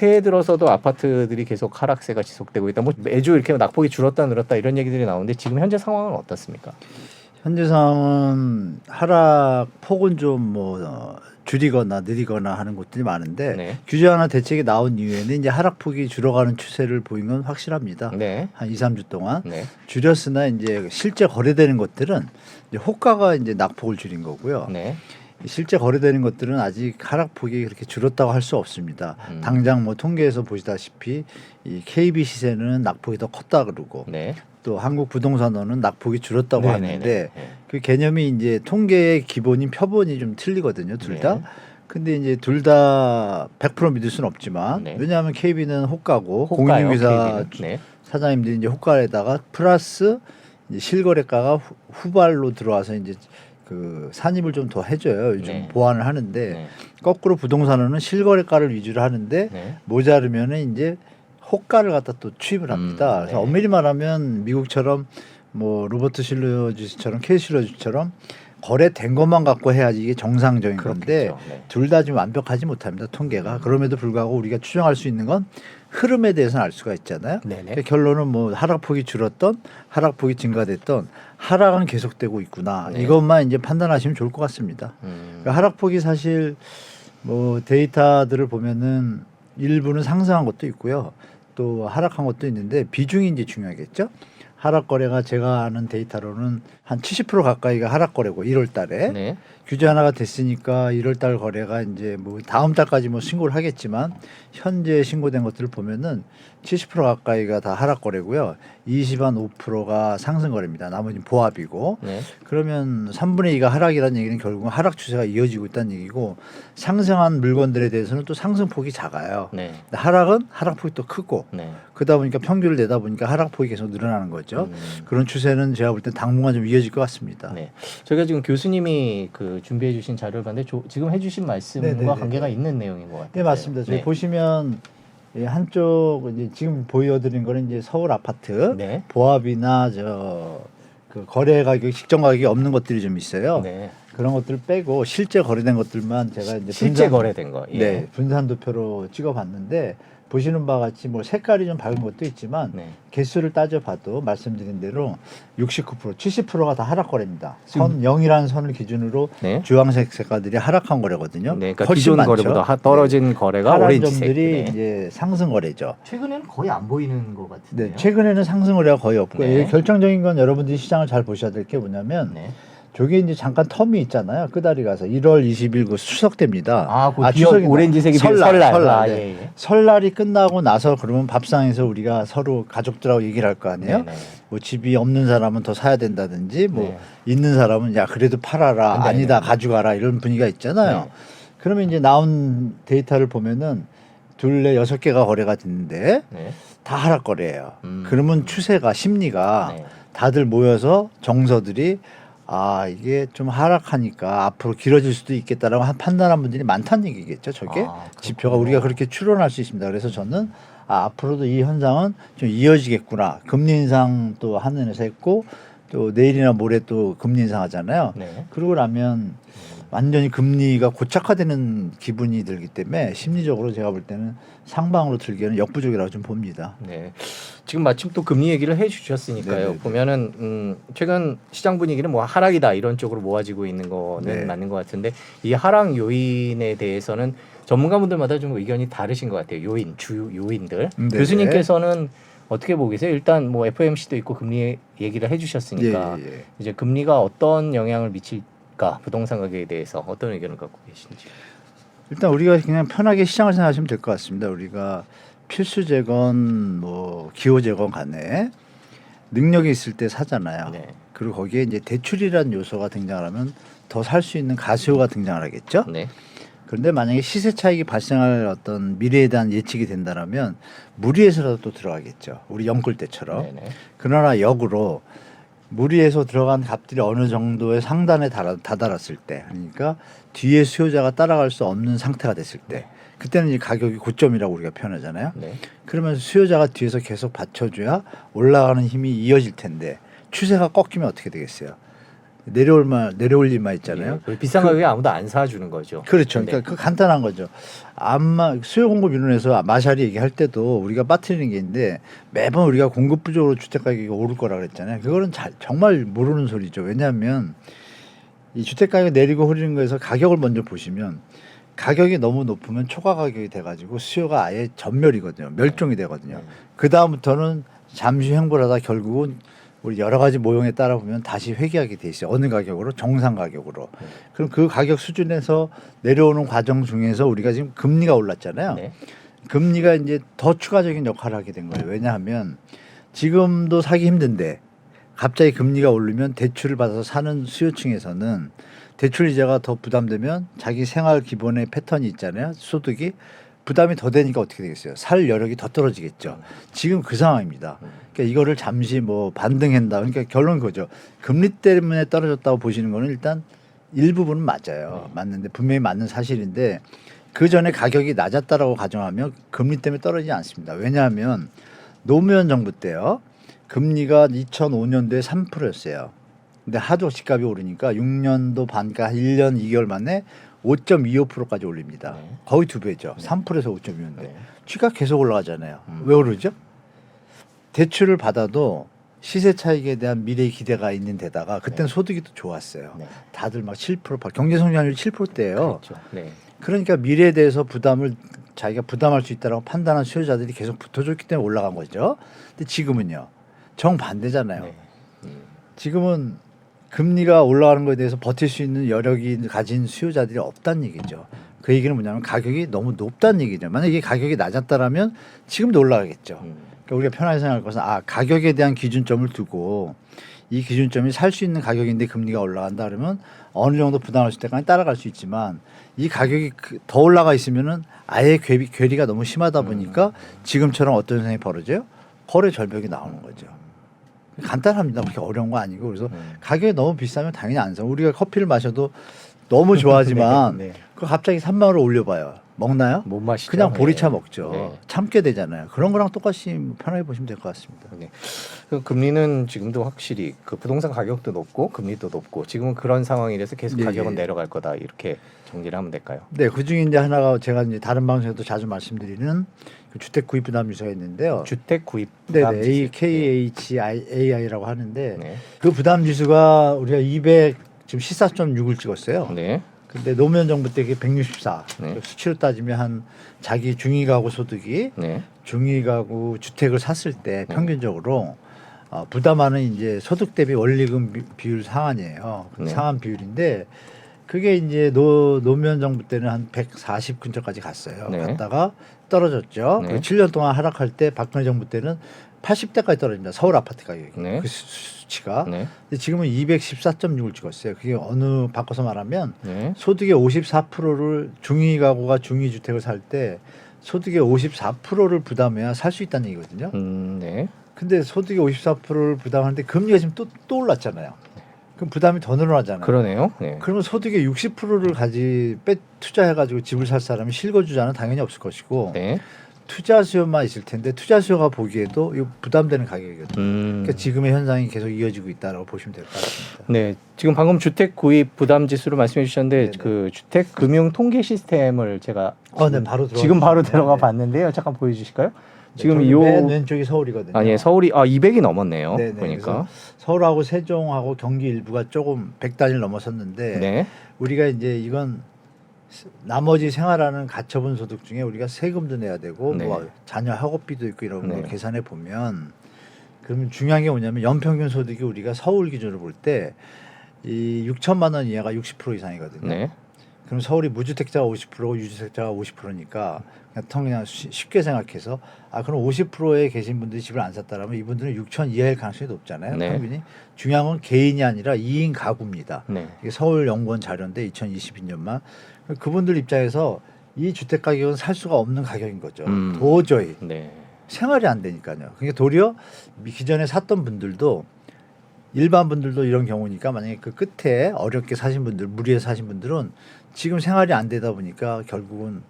새해 들어서도 아파트들이 계속 하락세가 지속되고 있다. 뭐 매주 이렇게 낙폭이 줄었다 늘었다 이런 얘기들이 나오는데 지금 현재 상황은 어떻습니까? 현재 상황은 하락 폭은 좀 뭐 줄이거나 느리거나 하는 곳들이 많은데 네. 규제 완화 대책이 나온 이후에는 이제 하락폭이 줄어가는 추세를 보인 건 확실합니다. 네. 한 2, 3주 동안 네. 줄였으나 이제 실제 거래되는 것들은 이제 호가가 이제 낙폭을 줄인 거고요. 네. 실제 거래되는 것들은 아직 하락폭이 그렇게 줄었다고 할 수 없습니다. 당장 뭐 통계에서 보시다시피 이 KB 시세는 낙폭이 더 컸다 그러고 네. 또 한국 부동산원은 낙폭이 줄었다고 네네네. 하는데 네. 그 개념이 이제 통계의 기본인 표본이 좀 틀리거든요, 둘 다. 네. 근데 이제 둘 다 100% 믿을 수는 없지만 네. 왜냐하면 KB는 호가고 호가요, 공인중개사 KB는. 네. 사장님들이 이제 호가에다가 플러스 이제 실거래가가 후발로 들어와서 이제 그 산입을 좀 더 해줘요. 요즘 네. 보완을 하는데 네. 거꾸로 부동산은 실거래가를 위주로 하는데 네. 모자르면은 이제 호가를 갖다 또 취입을 합니다. 네. 그래서 엄밀히 말하면 미국처럼 뭐 로버트 실러주처럼 케이스 실러주처럼 거래된 것만 갖고 해야지 이게 정상적인 건데 그렇겠죠. 네. 둘 다 지금 완벽하지 못합니다. 통계가. 그럼에도 불구하고 우리가 추정할 수 있는 건 흐름에 대해서는 알 수가 있잖아요. 네네. 그러니까 결론은 뭐 하락폭이 줄었던 하락폭이 증가됐던 하락은 계속되고 있구나. 네. 이것만 이제 판단하시면 좋을 것 같습니다. 그러니까 하락폭이 사실 뭐 데이터들을 보면은 일부는 상승한 것도 있고요. 또 하락한 것도 있는데 비중이 이제 중요하겠죠. 하락 거래가 제가 아는 데이터로는 한 70% 가까이가 하락 거래고 1월 달에 네. 규제 하나가 됐으니까 1월 달 거래가 이제 뭐 다음 달까지 뭐 신고를 하겠지만 현재 신고된 것들을 보면은 70% 가까이가 다 하락 거래고요. 25%가 상승 거래입니다. 나머지는 보합이고. 네. 그러면 3분의 2가 하락이라는 얘기는 결국은 하락 추세가 이어지고 있다는 얘기고 상승한 물건들에 대해서는 또 상승폭이 작아요. 네. 하락은 하락폭이 또 크고 네. 그러다 보니까 평균을 내다 보니까 하락폭이 계속 늘어나는 거죠. 그런 추세는 제가 볼 때 당분간 좀 이어질 것 같습니다. 네. 저희가 지금 교수님이 그 준비해 주신 자료를 봤는데 지금 해 주신 말씀과 네네네. 관계가 있는 내용인 것 같아요. 네, 맞습니다. 저희 네. 보시면 한쪽 이제 지금 보여드린 거는 이제 서울 아파트 네. 보합이나 그 거래 가격, 직전 가격이 없는 것들이 좀 있어요. 네. 그런 것들 빼고 실제 거래된 것들만 제가 이제 실제 거래된 거. 예. 네, 분산도표로 찍어봤는데 보시는 바와 같이 뭐 색깔이 좀 밝은 것도 있지만 네. 개수를 따져봐도 말씀드린 대로 69%, 70%가 다 하락 거래입니다. 선 0이라는 선을 기준으로 네. 주황색 색깔들이 하락한 거래거든요. 네. 그러니까 훨씬 기존 많죠. 거래보다 떨어진 거래가 하락 오렌지색. 점들이 네. 이제 상승 거래죠. 최근에는 거의 안 보이는 것 같은데요. 네, 최근에는 상승 거래가 거의 없고 네. 결정적인 건 여러분들이 시장을 잘 보셔야 될 게 뭐냐면 네. 저게 이제 잠깐 텀이 있잖아요. 끄다리 가서 1월 20일 그 추석 때입니다. 추석이 오렌지색이 설날. 아, 네. 예, 예. 설날이 끝나고 나서 그러면 밥상에서 우리가 서로 가족들하고 얘기를 할 거 아니에요. 네네. 뭐 집이 없는 사람은 더 사야 된다든지 뭐 네. 있는 사람은 야 그래도 팔아라 네네. 아니다 가져가라 이런 분위기가 있잖아요. 네. 그러면 이제 나온 데이터를 보면은 둘레 6개가 거래가 됐는데 네. 다 하락 거래예요. 그러면 추세가 심리가 네. 다들 모여서 정서들이 아 이게 좀 하락하니까 앞으로 길어질 수도 있겠다라고 판단한 분들이 많다는 얘기겠죠. 저게 지표가 우리가 그렇게 추론할 수 있습니다. 그래서 저는 앞으로도 이 현상은 좀 이어지겠구나. 금리 인상 또 하늘에서 했고 또 내일이나 모레 또 금리 인상하잖아요. 네. 그러고 나면 완전히 금리가 고착화되는 기분이 들기 때문에 심리적으로 제가 볼 때는 상방으로 들기에는 역부족이라고 좀 봅니다. 네. 지금 마침 또 금리 얘기를 해주셨으니까요. 네네네. 보면은 최근 시장 분위기는 뭐 하락이다 이런 쪽으로 모아지고 있는 거는 네. 맞는 것 같은데 이 하락 요인에 대해서는 전문가분들마다 좀 의견이 다르신 것 같아요. 주 요인들. 네네. 교수님께서는 어떻게 보고 계세요? 일단 뭐 FOMC도 있고 금리 얘기를 해주셨으니까 예, 예. 이제 금리가 어떤 영향을 미칠까 부동산 가격에 대해서 어떤 의견을 갖고 계신지. 일단 우리가 그냥 편하게 시장을 생각하시면 될 것 같습니다. 우리가 필수 재건, 뭐 기호 재건 간에 능력이 있을 때 사잖아요. 네. 그리고 거기에 이제 대출이라는 요소가 등장을 하면 더 살 수 있는 가수요가 등장을 하겠죠. 네. 그런데 만약에 시세 차익이 발생할 어떤 미래에 대한 예측이 된다라면 무리해서라도 또 들어가겠죠. 우리 영끌 때처럼. 네네. 그러나 역으로 무리해서 들어간 값들이 어느 정도의 상단에 다다랐을 때, 그러니까 뒤에 수요자가 따라갈 수 없는 상태가 됐을 때, 그때는 이제 가격이 고점이라고 우리가 표현하잖아요. 네. 그러면 수요자가 뒤에서 계속 받쳐줘야 올라가는 힘이 이어질 텐데 추세가 꺾이면 어떻게 되겠어요? 내려올 일만 있잖아요. 예, 비싼 가격에 아무도 안 사주는 거죠. 그렇죠. 네. 그러니까 그 간단한 거죠. 수요 공급 이론에서 마샬이 얘기할 때도 우리가 빠뜨리는 게 있는데 매번 우리가 공급 부족으로 주택 가격이 오를 거라 그랬잖아요. 그거는 정말 모르는 소리죠. 왜냐하면 이 주택 가격 내리고 흐르는 거에서 가격을 먼저 보시면 가격이 너무 높으면 초과 가격이 돼가지고 수요가 아예 전멸이거든요. 멸종이 되거든요. 그 다음부터는 잠시 횡보하다 결국은 우리 여러 가지 모형에 따라 보면 다시 회귀하게 돼 있어요. 어느 가격으로? 정상 가격으로. 그럼 그 가격 수준에서 내려오는 과정 중에서 우리가 지금 금리가 올랐잖아요. 네. 금리가 이제 더 추가적인 역할을 하게 된 거예요. 왜냐하면 지금도 사기 힘든데 갑자기 금리가 오르면 대출을 받아서 사는 수요층에서는 대출 이자가 더 부담되면 자기 생활 기본의 패턴이 있잖아요. 소득이 부담이 더 되니까 어떻게 되겠어요? 살 여력이 더 떨어지겠죠. 지금 그 상황입니다. 그러니까 이거를 잠시 뭐 반등한다. 그러니까 결론은 그거죠. 금리 때문에 떨어졌다고 보시는 거는 일단 일부분은 맞아요. 맞는데 분명히 맞는 사실인데 그 전에 가격이 낮았다라고 가정하면 금리 때문에 떨어지지 않습니다. 왜냐하면 노무현 정부 때요. 금리가 2005년도에 3%였어요. 근데 하도 집값이 오르니까 6년도 반가 1년 2개월 만에 5.25%까지 올립니다. 네. 거의 두 배죠. 3%에서 5.25인데 네. 주가 계속 올라가잖아요. 왜 오르죠? 대출을 받아도 시세 차익에 대한 미래 기대가 있는 데다가 그때는 소득이 또 좋았어요. 네. 다들 막 7%, 경제 성장률이 7%대예요. 그렇죠. 네. 그러니까 미래에 대해서 부담을 자기가 부담할 수 있다고 판단한 수요자들이 계속 붙어줬기 때문에 올라간 거죠. 근데 지금은요. 정반대잖아요. 네. 지금은 금리가 올라가는 것에 대해서 버틸 수 있는 여력이 가진 수요자들이 없다는 얘기죠. 그 얘기는 뭐냐면 가격이 너무 높다는 얘기죠. 만약에 이게 가격이 낮았다라면 지금도 올라가겠죠. 그러니까 우리가 편하게 생각할 것은 가격에 대한 기준점을 두고 이 기준점이 살 수 있는 가격인데 금리가 올라간다 그러면 어느 정도 부담할 수 때까지 따라갈 수 있지만 이 가격이 더 올라가 있으면은 아예 괴리가 너무 심하다 보니까 지금처럼 어떤 현상이 벌어져요? 거래 절벽이 나오는 거죠. 간단합니다. 그렇게 어려운 거 아니고 그래서 가격이 너무 비싸면 당연히 안 사. 우리가 커피를 마셔도 너무 좋아하지만 네, 네. 그 갑자기 3만 원을 올려봐요. 먹나요? 못 마시죠. 그냥 보리차 네. 먹죠. 네. 참게 되잖아요. 그런 거랑 똑같이 편하게 보시면 될 것 같습니다. 네. 그 금리는 지금도 확실히 그 부동산 가격도 높고 금리도 높고 지금은 그런 상황이라서 계속 예, 가격은 예. 내려갈 거다 이렇게 정리를 하면 될까요? 네, 그 중에 이제 하나가 제가 이제 다른 방송에도 자주 말씀드리는 그 주택 구입 부담 지수가 있는데요. 주택 구입 부담 네네, 지수. KHAI라고 하는데 네. 그 부담 지수가 우리가 200 지금 14.6을 찍었어요. 네. 근데 노무현 정부 때 그게 164. 네. 수치로 따지면 한 자기 중위 가구 소득이 네. 중위 가구 주택을 샀을 때 평균적으로 부담하는 이제 소득 대비 원리금 비율 상한이에요. 네. 상한 비율인데 그게 이제 노무현 정부 때는 한 140 근처까지 갔어요. 네. 갔다가 떨어졌죠. 네. 그 7년 동안 하락할 때 박근혜 정부 때는 80대까지 떨어집니다. 서울 아파트 가격이. 네. 그 수치가. 네. 근데 지금은 214.6을 찍었어요. 그게 어느 바꿔서 말하면 네. 소득의 54%를 중위 가구가 중위 주택을 살 때 소득의 54%를 부담해야 살 수 있다는 얘기거든요. 네. 근데 소득의 54%를 부담하는데 금리가 지금 또 올랐잖아요. 그럼 부담이 더 늘어나잖아요. 그러네요. 네. 그러면 소득의 60%를 투자해가지고 집을 살 사람이 실거주자는 당연히 없을 것이고 네. 투자 수요만 있을 텐데 투자 수요가 보기에도 이거 부담되는 가격이거든요. 그러니까 지금의 현상이 계속 이어지고 있다고 보시면 될 것 같습니다. 네, 지금 방금 주택 구입 부담 지수를 말씀해 주셨는데 네네. 그 주택 금융 통계 시스템을 제가 네, 바로 지금 바로 들어가겠습니다. 들어가 네. 봤는데요. 잠깐 보여주실까요? 지금 저기 요 맨 왼쪽이 서울이거든요. 아니 서울이 200이 넘었네요. 네네. 보니까 그래서 서울하고 세종하고 경기 일부가 조금 100단위를 넘었었는데 네, 우리가 이제 이건 나머지 생활하는 가처분 소득 중에 우리가 세금도 내야 되고 네. 뭐 자녀 학업비도 있고 이런 걸 네. 계산해 보면 그러면 중요한 게 뭐냐면 연평균 소득이 우리가 서울 기준으로 볼 때 이 6천만 원 이하가 60% 이상이거든요. 네, 그럼 서울이 무주택자가 50%고 유주택자가 50%니까 그냥 쉽게 생각해서 그럼 50%에 계신 분들이 집을 안 샀다라면 이분들은 6천 이하일 가능성이 높잖아요. 네. 평균이. 중요한 건 개인이 아니라 2인 가구입니다. 네, 이게 서울연구원 자료인데 2022년만 그분들 입장에서 이 주택 가격은 살 수가 없는 가격인 거죠. 도저히 네, 생활이 안 되니까요. 그러니까 도리어 기존에 샀던 분들도 일반 분들도 이런 경우니까 만약에 그 끝에 어렵게 사신 분들, 무리해서 사신 분들은 지금 생활이 안 되다 보니까 결국은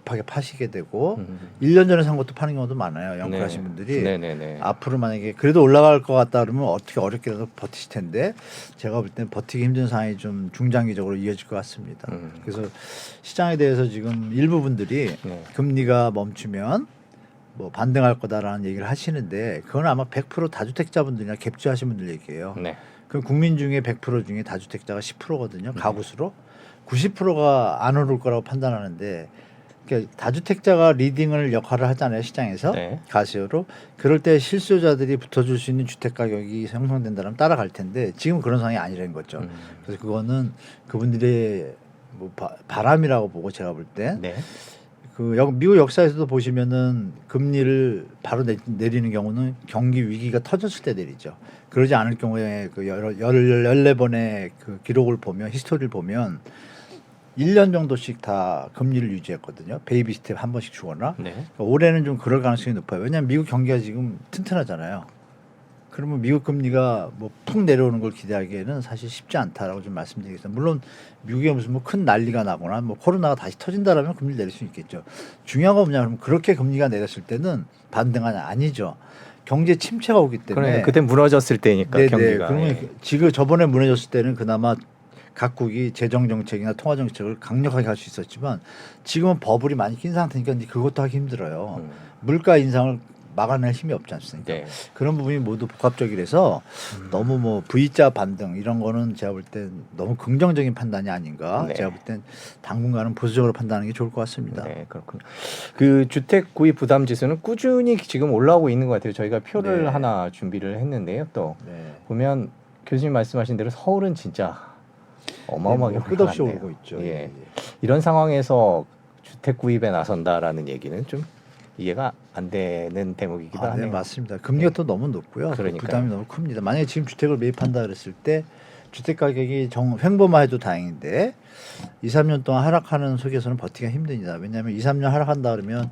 급하게 파시게 되고 1년 전에 산 것도 파는 경우도 많아요. 연구하신 네. 분들이. 네네네. 앞으로 만약에 그래도 올라갈 것 같다 그러면 어떻게 어렵게라도 버티실 텐데 제가 볼 때는 버티기 힘든 상황이 좀 중장기적으로 이어질 것 같습니다. 그래서 시장에 대해서 지금 일부 분들이 네. 금리가 멈추면 뭐 반등할 거다라는 얘기를 하시는데 그건 아마 100% 다주택자분들이나 갭주하신 분들 얘기예요. 네. 그럼 국민 중에 100% 중에 다주택자가 10%거든요. 가구수로 90%가 안 오를 거라고 판단하는데 그러니까 다주택자가 리딩을 역할을 하잖아요. 시장에서 네. 가시로 그럴 때 실수요자들이 붙어줄 수 있는 주택 가격이 형성된다면 따라갈 텐데 지금 그런 상황이 아니라는 거죠. 그래서 그거는 그분들의 뭐 바람이라고 보고 제가 볼 때 네. 미국 역사에서도 보시면은 금리를 바로 내리는 경우는 경기 위기가 터졌을 때 내리죠. 그러지 않을 경우에 그 14번의 그 기록을 보면 히스토리를 보면 1년 정도씩 다 금리를 유지했거든요. 베이비 스텝 한 번씩 주거나. 네. 그러니까 올해는 좀 그럴 가능성이 높아요. 왜냐하면 미국 경기가 지금 튼튼하잖아요. 그러면 미국 금리가 뭐 푹 내려오는 걸 기대하기에는 사실 쉽지 않다라고 좀 말씀드리겠습니다. 물론 미국에 무슨 뭐 큰 난리가 나거나 뭐 코로나가 다시 터진다라면 금리를 내릴 수 있겠죠. 중요한 건 뭐냐면 그렇게 금리가 내렸을 때는 반등하냐 아니죠. 경제 침체가 오기 때문에. 그래 그때 무너졌을 때니까 네네. 경기가. 그러면 예. 지금 저번에 무너졌을 때는 그나마 각국이 재정 정책이나 통화 정책을 강력하게 할 수 있었지만 지금은 버블이 많이 낀 상태니까 이제 그것도 하기 힘들어요. 물가 인상을 막아낼 힘이 없지 않습니까? 네. 그런 부분이 모두 복합적이라서 너무 뭐 V자 반등 이런 거는 제가 볼 땐 너무 긍정적인 판단이 아닌가. 네. 제가 볼 땐 당분간은 보수적으로 판단하는 게 좋을 것 같습니다. 네, 그렇군요. 그 주택 구입 부담 지수는 꾸준히 지금 올라오고 있는 것 같아요. 저희가 표를 네. 하나 준비를 했는데요. 또 네. 보면 교수님 말씀하신 대로 서울은 진짜 어마어마하게 네, 뭐 끝없이 올라갔네요. 오르고 있죠. 예. 예. 이런 상황에서 주택 구입에 나선다라는 얘기는 좀 이해가 안 되는 대목이기도 네, 하네요. 맞습니다. 금리가 또 너무 높고요. 그러니까요. 부담이 너무 큽니다. 만약에 지금 주택을 매입한다 그랬을 때 주택 가격이 횡보만 해도 다행인데 2, 3년 동안 하락하는 속에서는 버티기가 힘듭니다. 왜냐하면 2, 3년 하락한다 그러면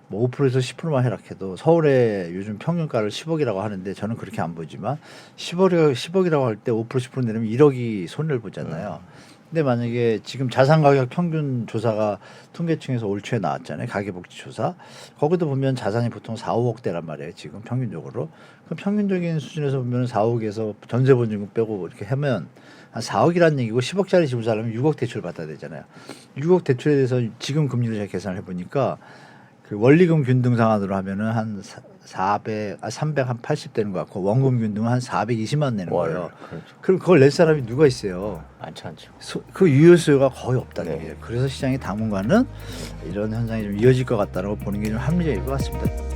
뭐 5%에서 10%만 하락해도 서울의 요즘 평균가를 10억이라고 하는데 저는 그렇게 안 보지만 10억이라고 할 때 5% 10% 내리면 1억이 손해를 보잖아요. 근데 만약에 지금 자산 가격 평균 조사가 통계청에서 올 초에 나왔잖아요. 가계복지 조사. 거기도 보면 자산이 보통 4, 5억대란 말이에요. 지금 평균적으로. 그럼 평균적인 수준에서 보면 4억에서 전세 보증금 빼고 이렇게 하면 한 4억이라는 얘기고 10억짜리 집을 사려면 6억 대출 받아야 되잖아요. 6억 대출에 대해서 지금 금리로 제가 계산을 해보니까 그 원리금 균등 상환으로 하면은 한 380 되는 것 같고 원금 균등은 한 420만 내는 거예요. 그렇죠. 그럼 그걸 낼 사람이 누가 있어요? 많지 않죠. 그 유효 수요가 거의 없다는 네. 얘기예요. 그래서 시장이 당분간은 이런 현상이 좀 이어질 것 같다라고 보는 게 좀 합리적일 것 같습니다.